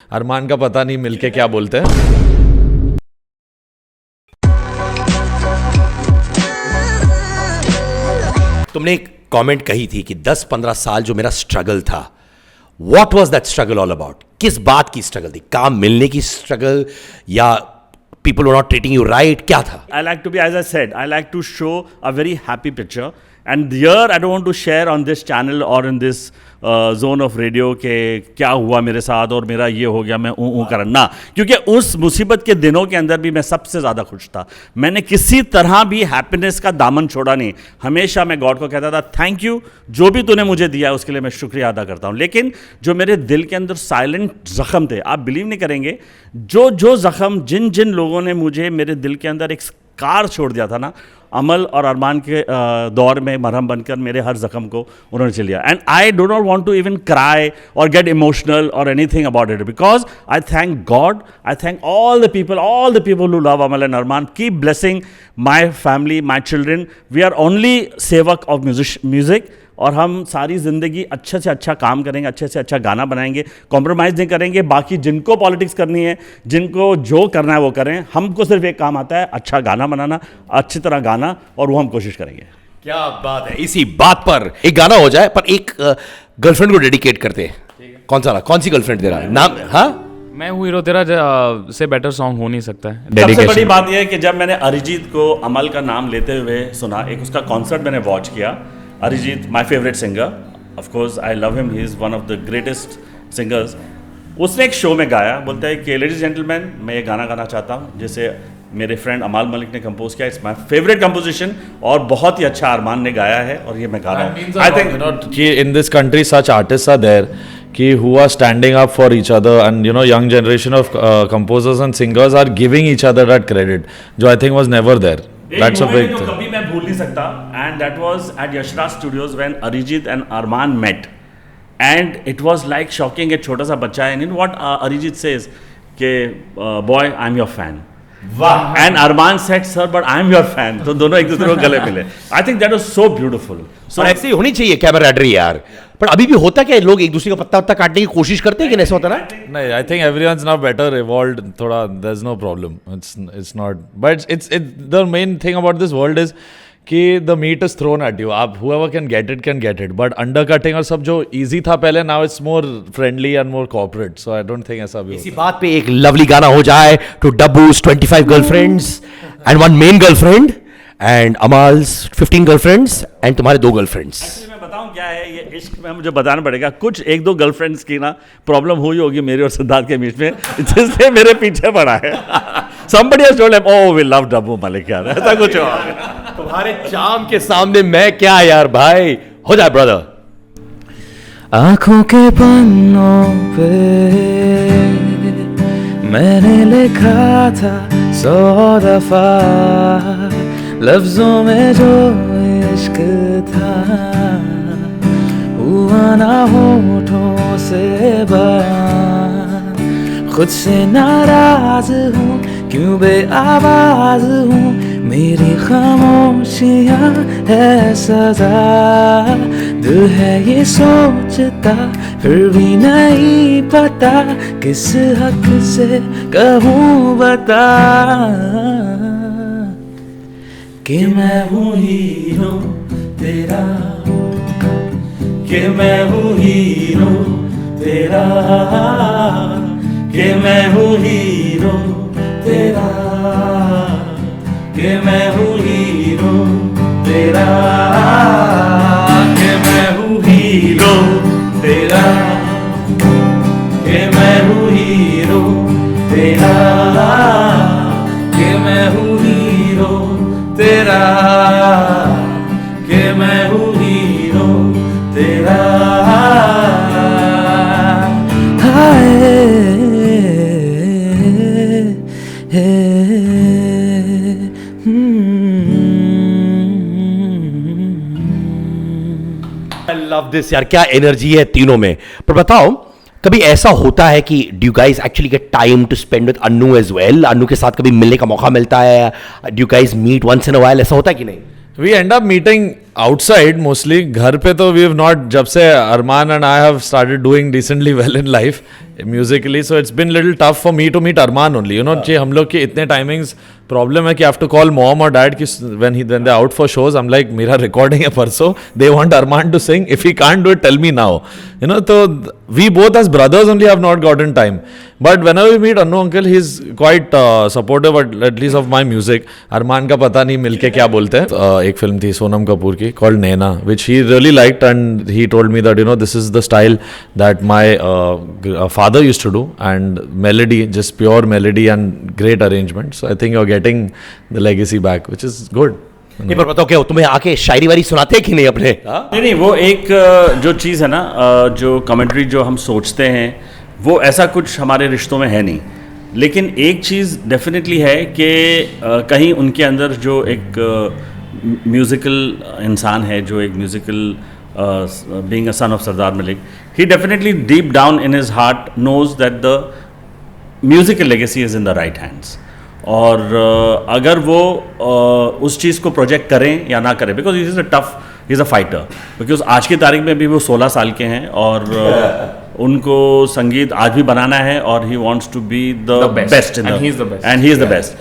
अरमान का पता नहीं मिलके क्या बोलते हैं। तुमने एक कमेंट कही थी कि 10-15 साल जो मेरा स्ट्रगल था, what was that struggle all about? किस बात की स्ट्रगल थी? काम मिलने की स्ट्रगल या people were not treating you right? क्या था? I like to be, as I said, I like to show a very happy picture. And here I don't want to share on this channel or in this zone of radio के क्या हुआ मेरे साथ और मेरा ये हो गया, मैं ऊँ करना, क्योंकि उस मुसीबत के दिनों के अंदर भी मैं सबसे ज़्यादा खुश था। मैंने किसी तरह भी हैप्पीनेस का दामन छोड़ा नहीं। हमेशा मैं गॉड को कहता था थैंक यू, जो भी तूने मुझे दिया उसके लिए मैं शुक्रिया अदा करता हूँ। लेकिन जो मेरे दिल के अंदर साइलेंट ज़ख्म थे, आप बिलीव नहीं करेंगे, जो ज़ख्म जिन लोगों ने मुझे मेरे दिल के अंदर एक स्कार छोड़ दिया था ना, अमल और अरमान के दौर में मरहम बनकर मेरे हर जख्म को उन्होंने चल लिया। And I do not want to even cry और गेट इमोशनल और anything about it, because I thank God, I thank all the people who love Amal and Arman. Keep blessing my family, my children. We are only सेवक of music और हम सारी ज़िंदगी अच्छे से अच्छा काम करेंगे, अच्छे से अच्छा गाना बनाएंगे, कॉम्प्रोमाइज़ नहीं करेंगे। बाकी जिनको पॉलिटिक्स करनी है, जिनको जो करना है वो करें, हमको सिर्फ एक काम आता है, अच्छा गाना बनाना, अच्छी तरह गाना, और वो हम कोशिश करेंगे। क्या बात है। इसी बात पर एक गाना हो जाए, पर एक गर्लफ्रेंड को डेडिकेट करते हैं। कौन सी गर्लफ्रेंड तेरा नाम? हाँ, मैं हूँ हीरो तेरा से बेटर सॉन्ग हो नहीं सकता है। सबसे बड़ी बात यह है कि जब मैंने अरिजीत को अमल का नाम लेते हुए सुना, एक उसका कॉन्सर्ट मैंने वॉच किया। Arijit my favourite singer, of course I love him, he is one of the greatest singers. उसने एक शो में गाया, बोलता है कि लेडीज जेंटलमैन, मैं ये गाना गाना चाहता हूँ जिसे मेरे फ्रेंड अमाल मलिक ने कंपोज किया। इट्स माय फेवरेट कंपोजिशन और बहुत ही अच्छा अरमान ने गाया है और ये मैं गा रहा हूँ। आई थिंक कि in this country such artists are there कि who are standing up for each other, and you know young generation of composers and singers are giving each other that credit, जो I think was never there. That's a big thing. कभी मैं भूल नहीं सकता, and that was at Yashraj Studios when Arijit and Arman met, and it was like shocking. एक छोटा सा बच्चा है, and you know what Arijit says कि boy I'm your fan. वाह। And Arman said sir but I'm your fan. तो दोनों एक दूसरे को गले मिले। I think that was so beautiful. और ऐसे ही होनी चाहिए कैमराडरी यार। पर अभी भी होता क्या है, लोग एक दूसरे का पत्ता वत्ता काटने की कोशिश करते हैं कि ऐसा होता ना? नहीं, I think everyone's now better evolved. थोड़ा there's no problem. It's not. But it's the main thing about this world is कि the meat is thrown at you. आप whoever can get it. But undercutting और सब जो easy था पहले, now it's more friendly and more corporate. So I don't think ऐसा भी इसी बात पे एक लवली गाना हो जाए to Dabbu's 25 girlfriends and one main girlfriend and Amal's 15 girlfriends and तुम्हारे 2 girlfriends. मैं बताऊं क्या है ये इश्क में, मुझे बताना पड़ेगा। कुछ 1-2 गर्लफ्रेंड्स की ना प्रॉब्लम हुई होगी मेरे और सिद्धार्थ के बीच में, जिससे मेरे पीछे पड़ा है। Somebody has told him, oh we love Dabbu Malik यार, ऐसा कुछ हो। तुम्हारे चाम के सामने मैं क्या यार भाई, हो जाए ब्रदर। आंखों के पन्नों पे मैंने लिखा था 100 दफा, लफ्जों में जो इश्क था हुआ ना होठों से बयान। खुद से नाराज हूँ, क्यों बेआवाज हूँ, मेरी खामोशियाँ है सजा। दिल है ये सोचता फिर भी नहीं पता, किस हक से कहूँ बता कि मैं हूँ हीरो तेरा, कि मैं हूँ हीरो तेरा, कि मैं हूँ हीरो तेरा, कि मैं हूँ हीरो तेरा, कि मैं हूँ हीरो तेरा, कि मैं हूँ हीरो तेरा, कि मैं हूँ हीरो तेरा, कि मैं हूँ हीरो तेरा। I love this यार, क्या एनर्जी है तीनों में। पर बताओ, कभी ऐसा होता है कि do you guys actually get time to spend with Annu as well? Annu के साथ कभी मिलने का मौका मिलता है? Do you guys meet once in a while? ऐसा होता है कि नहीं? We end up meeting outside mostly. घर पे तो we have not, जब से Arman and I have started doing decently well in life musically, so it's been little tough for me to meet Arman only. You know, कि हम लोग के इतने timings problem है कि I have to call mom or dad कि when they're out for shows, I'm like मेरा recording है परसों, they want Arman to sing. If he can't do it, tell me now. You know, so we both as brothers only have not gotten time. But whenever we meet Annu uncle, he's quite supportive at least of my music. Arman का पता नहीं मिलके क्या बोलते हैं. एक film थी सोनम कपूर की called Naina, which he really liked, and he told me that, you know, this is the style that my father used to do, and melody, just pure melody and great arrangement. So I think you're getting the legacy back, which is good. नहीं पर बताओ क्या तुम्हें आके शायरी वारी सुनाते हैं कि नहीं अपने? नहीं, वो एक जो चीज़ है ना, जो कमेंट्री जो हम सोचते हैं वो ऐसा कुछ हमारे रिश्तों में है नहीं, लेकिन एक चीज़ डेफिनेटली है कि कहीं उनके अंदर जो एक म्यूज़िकल इंसान है, जो एक musical being a son of Sardar Malik, he definitely deep down in his heart knows that the musical legacy is in the right hands. और अगर वो उस चीज़ को प्रोजेक्ट करें या ना करें, because is a tough, is a fighter, because आज की तारीख में भी वो 16 साल के हैं और उनको संगीत आज भी बनाना है और he wants to be the best and he is the best. And he is the best.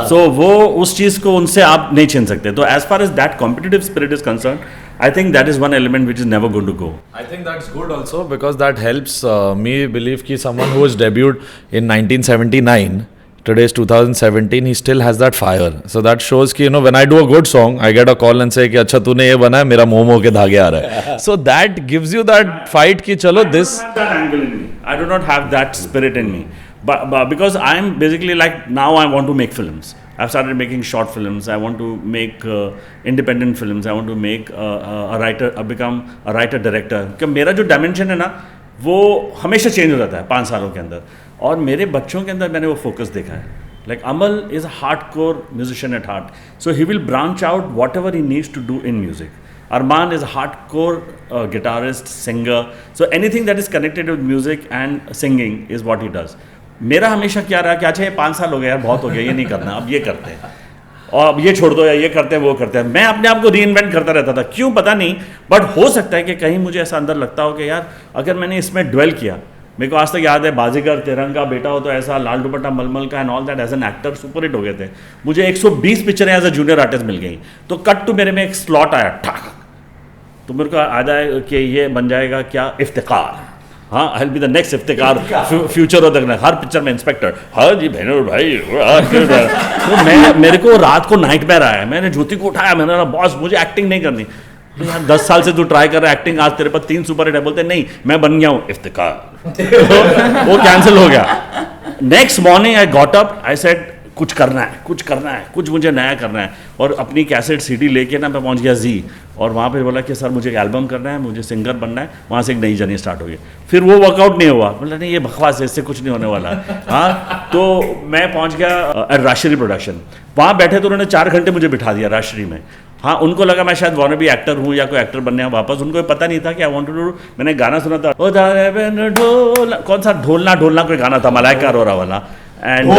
So वो उस चीज़ को उनसे आप नहीं छीन सकते. तो as far as that competitive spirit is concern, I think that is one element which is never going to go. I think that's good also, because that helps me believe कि someone who was debuted in 1979, today's 2017, he still has that fire. So that shows कि, you know, when I do a good song, I get a call and say कि अच्छा तूने ये बनाया, मेरा मोमो के धागे आ रहा है. So that gives you that fight कि चलो this. I don't have that angle in me. I do not have that spirit in me. But because I'm basically like, now I want to make films. I've started making short films. I want to make independent films. I want to make a writer, become a writer director. क्योंकि मेरा जो dimension है ना, वो हमेशा change हो जाता है 5 सालों के अंदर, और मेरे बच्चों के अंदर मैंने वो फोकस देखा है. Like Amal is a hardcore musician at heart, so he will branch out whatever he needs to do in music. Arman is a hardcore guitarist, singer, so anything that is connected with music and singing is what he does. मेरा हमेशा क्या रहा कि अच्छा ये 5 साल हो गए यार, बहुत हो गया, ये नहीं करना, अब ये करते हैं, और अब ये छोड़ दो, या ये करते हैं वो करते हैं. मैं अपने आप को री इन्वेंट करता रहता था, क्यों पता नहीं, बट हो सकता है कि कहीं मुझे ऐसा अंदर लगता हो कि यार अगर मैंने इसमें ड्वेल किया. मेरे को आज तक याद है, बाजीगर, तिरंगा, बेटा हो तो ऐसा, लाल Dupatta Malmal ka and all that, as an actor super hit हो गए थे. मुझे 120 पिक्चरें एज अ जूनियर आर्टिस्ट मिल गई. तो कट टू मेरे में एक स्लॉट आया, ठाक, तो मेरे को याद आया कि ये बन जाएगा क्या, इफ्तिकार. हाँ, I will be the next Iftikhar, future of the, her picture में इंस्पेक्टर, हाँ जी बहनों भाई. तो मेरे को रात को नाइटमेयर आया, मैंने ज्योति को उठाया, मैंने कहा बॉस मुझे एक्टिंग नहीं करनी. तो यार 10 साल से तू ट्राई कर रहा है एक्टिंग, आज तेरे पास 3 सुपर हिट है. बोलते नहीं, मैं बन गया हूँ इफ्तिकार. तो वो कैंसिल हो गया. Next morning I got up, I said कुछ करना है, कुछ करना है, कुछ मुझे नया करना है. और अपनी कैसेट सीडी लेके ना मैं पहुंच गया जी, और वहाँ पे बोला कि सर मुझे एक एल्बम करना है, मुझे सिंगर बनना है. वहाँ से एक नई जर्नी स्टार्ट हो गई. फिर वो वर्कआउट नहीं हुआ, बोला नहीं ये बकवास है, इससे कुछ नहीं होने वाला. हाँ, तो मैं पहुँच गया एट राजश्री प्रोडक्शन. वहाँ बैठे तो उन्होंने 4 घंटे मुझे बिठा दिया राजश्री में. हाँ, उनको लगा मैं शायद वाना भी एक्टर हूँ या कोई एक्टर बनने वापस. उनको पता नहीं था कि आई वांट टू डू. मैंने गाना सुना था, ओ ढोल, कौन सा ढोलना ढोलना कोई गाना था, मलाइका अरोरा वाला. एंड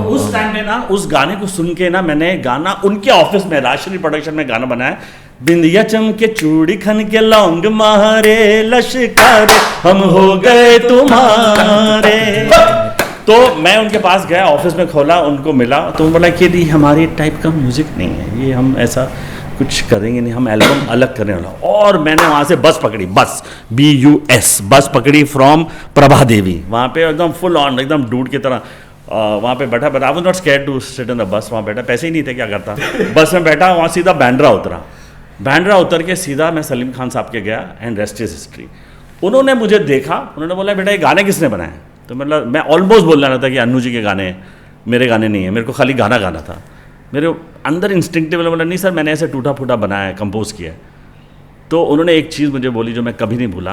उस टाइम में ना उस गाने को सुन के ना मैंने गाना उनके ऑफिस में राजश्री प्रोडक्शन में गाना बनाया. बिंदिया चमके चूड़ी खन के लौंग मारे लश्कर हम हो गए तुम्हारे. तो मैं उनके पास गया, ऑफिस में खोला, उनको मिला, तो बोला कि ये हमारी टाइप का म्यूजिक नहीं है, ये हम ऐसा कुछ करेंगे नहीं, हम एल्बम अलग करने वाला. और मैंने वहाँ से बस पकड़ी, बस BUS बस पकड़ी फ्रॉम प्रभा देवी. वहाँ पे एकदम फुल ऑन, एकदम डूड की तरह वहाँ पे बैठा. But I was not scared to sit in the bus. वहाँ बैठा, पैसे ही नहीं थे, क्या करता. बस में बैठा, वहाँ सीधा बांद्रा उतरा. बांद्रा उतर के सीधा मैं सलीम खान साहब के गया, एंड रेस्ट इज हिस्ट्री. उन्होंने मुझे देखा, उन्होंने बोला बेटा ये गाने किसने बनाए. तो मतलब मैं ऑलमोस्ट बोल रहा था कि अन्नू जी के गाने हैं, मेरे गाने नहीं है, मेरे को खाली गाना गाना था. मेरे अंदर इंस्टिंक्टिव बोला नहीं सर मैंने ऐसे टूटा फूटा बनाया है, कंपोज किया है. तो उन्होंने एक चीज़ मुझे बोली जो मैं कभी नहीं भूला,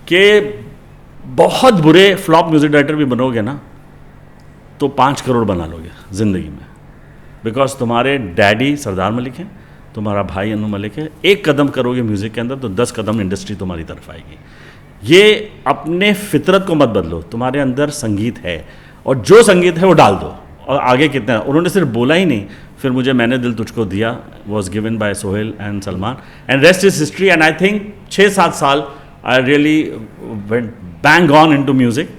कि बहुत बुरे फ्लॉप म्यूजिक डायरेक्टर भी बनोगे ना तो 5 करोड़ बना लोगे ज़िंदगी में. बिकॉज तुम्हारे डैडी सरदार मलिक हैं, तुम्हारा भाई अन्नू मलिक है. एक कदम करोगे म्यूज़िक के अंदर तो 10 कदम इंडस्ट्री तुम्हारी तरफ आएगी. ये अपने फितरत को मत बदलो, तुम्हारे अंदर संगीत है और जो संगीत है वो डाल दो, और आगे कितना, उन्होंने सिर्फ बोला ही नहीं, फिर मुझे मैंने Dil Tujhko Diya was given by Sohail and Salman, and rest is history. And I think 6-7 साल I really went bang on into music,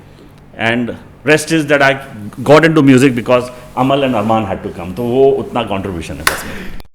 and rest is that I got into music because Amal and Arman had to come. तो वो उतना contribution है बस मेरी.